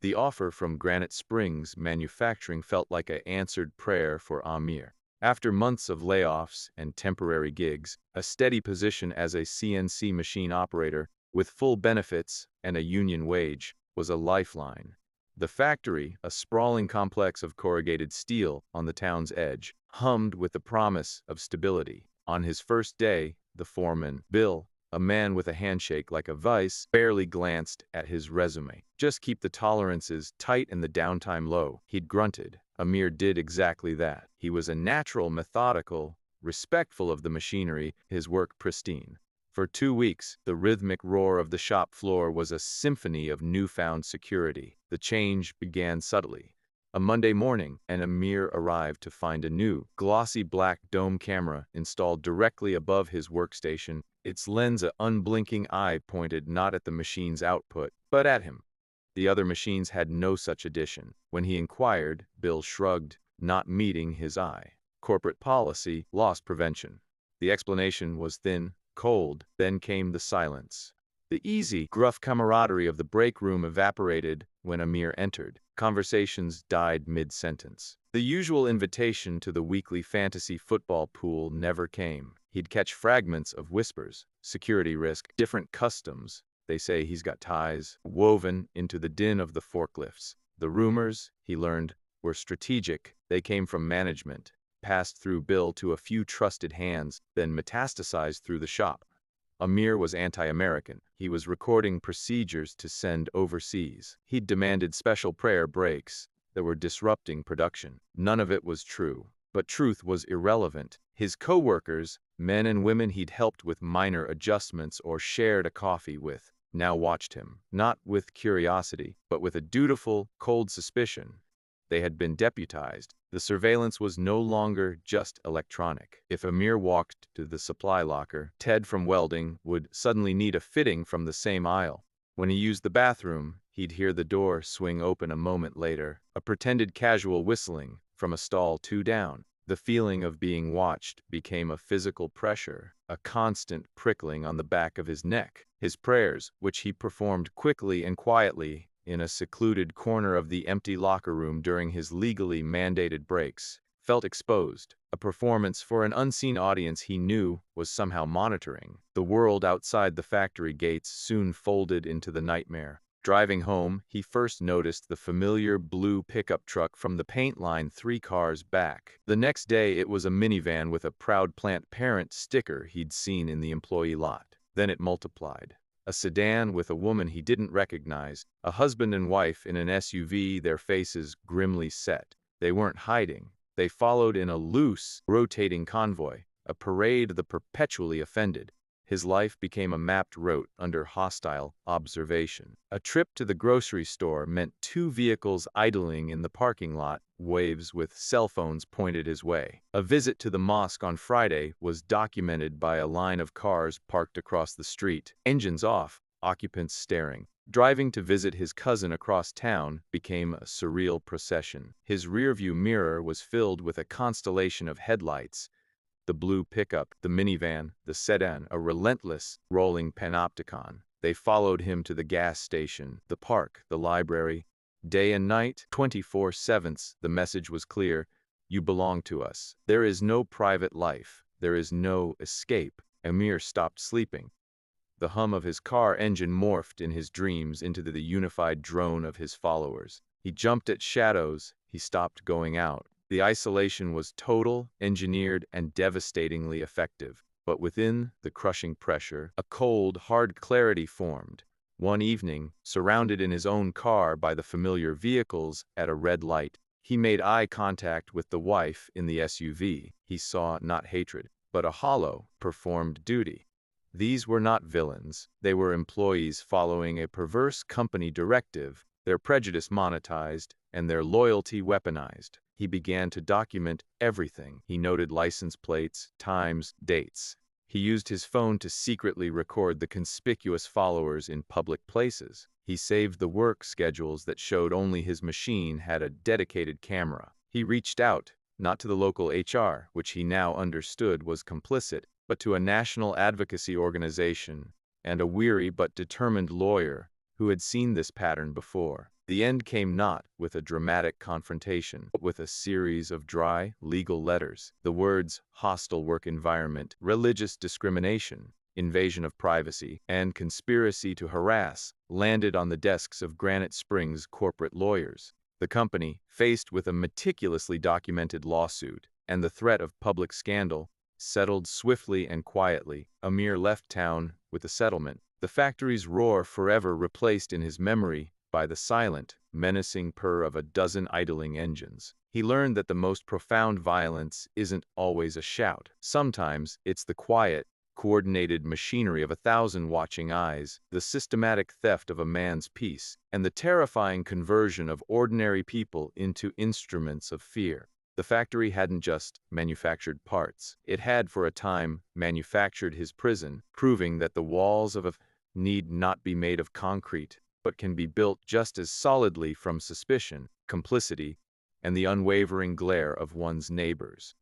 The offer from Granite Springs Manufacturing felt like an answered prayer for Amir. After months of layoffs and temporary gigs, a steady position as a CNC machine operator, with full benefits and a union wage, was a lifeline. The factory, a sprawling complex of corrugated steel on the town's edge, hummed with the promise of stability. On his first day, the foreman, Bill, a man with a handshake like a vice, barely glanced at his resume. Just keep the tolerances tight and the downtime low, he'd grunted. Amir did exactly that. He was a natural, methodical, respectful of the machinery, his work pristine. For 2 weeks, the rhythmic roar of the shop floor was a symphony of newfound security. The change began subtly. A Monday morning, and Amir arrived to find a new, glossy black dome camera installed directly above his workstation, its lens an unblinking eye pointed not at the machine's output, but at him. The other machines had no such addition. When he inquired, Bill shrugged, not meeting his eye. Corporate policy, loss prevention. The explanation was thin, cold, then came the silence. The easy, gruff camaraderie of the break room evaporated when Amir entered. Conversations died mid-sentence. The usual invitation to the weekly fantasy football pool never came. He'd catch fragments of whispers, security risk, different customs. They say he's got ties, woven into the din of the forklifts. The rumors, he learned, were strategic. They came from management, passed through Bill to a few trusted hands, then metastasized through the shop. Amir was anti-American. He was recording procedures to send overseas. He'd demanded special prayer breaks that were disrupting production. None of it was true, but truth was irrelevant. His co-workers, men and women he'd helped with minor adjustments or shared a coffee with, now watched him, not with curiosity, but with a dutiful, cold suspicion. They had been deputized. The surveillance was no longer just electronic. If Amir walked to the supply locker, Ted from welding would suddenly need a fitting from the same aisle. When he used the bathroom, he'd hear the door swing open a moment later, a pretended casual whistling from a stall 2 down. The feeling of being watched became a physical pressure, a constant prickling on the back of his neck. His prayers, which he performed quickly and quietly in a secluded corner of the empty locker room during his legally mandated breaks, felt exposed, a performance for an unseen audience he knew was somehow monitoring. The world outside the factory gates soon folded into the nightmare. Driving home, he first noticed the familiar blue pickup truck from the paint line 3 cars back. The next day, it was a minivan with a proud plant parent sticker he'd seen in the employee lot. Then it multiplied. A sedan with a woman he didn't recognize, a husband and wife in an SUV, their faces grimly set. They weren't hiding. They followed in a loose, rotating convoy, a parade of the perpetually offended. His life became a mapped route under hostile observation. A trip to the grocery store meant 2 vehicles idling in the parking lot, waves with cell phones pointed his way. A visit to the mosque on Friday was documented by a line of cars parked across the street, engines off, occupants staring. Driving to visit his cousin across town became a surreal procession. His rearview mirror was filled with a constellation of headlights. The blue pickup, the minivan, the sedan, a relentless, rolling panopticon. They followed him to the gas station, the park, the library. Day and night, 24/7. The message was clear. You belong to us. There is no private life. There is no escape. Amir stopped sleeping. The hum of his car engine morphed in his dreams into the unified drone of his followers. He jumped at shadows. He stopped going out. The isolation was total, engineered, and devastatingly effective. But within the crushing pressure, a cold, hard clarity formed. One evening, surrounded in his own car by the familiar vehicles at a red light, he made eye contact with the wife in the SUV. He saw not hatred, but a hollow, performed duty. These were not villains. They were employees following a perverse company directive, their prejudice monetized, and their loyalty weaponized. He began to document everything. He noted license plates, times, dates. He used his phone to secretly record the conspicuous followers in public places. He saved the work schedules that showed only his machine had a dedicated camera. He reached out, not to the local HR, which he now understood was complicit, but to a national advocacy organization and a weary but determined lawyer who had seen this pattern before. The end came not with a dramatic confrontation, but with a series of dry, legal letters. The words hostile work environment, religious discrimination, invasion of privacy, and conspiracy to harass landed on the desks of Granite Springs corporate lawyers. The company, faced with a meticulously documented lawsuit and the threat of public scandal, settled swiftly and quietly. Amir left town with the settlement, the factory's roar forever replaced in his memory by the silent, menacing purr of a dozen idling engines. He learned that the most profound violence isn't always a shout. Sometimes it's the quiet, coordinated machinery of 1,000 watching eyes, the systematic theft of a man's peace, and the terrifying conversion of ordinary people into instruments of fear. The factory hadn't just manufactured parts. It had, for a time, manufactured his prison, proving that the walls of a need not be made of concrete, but can be built just as solidly from suspicion, complicity, and the unwavering glare of one's neighbors.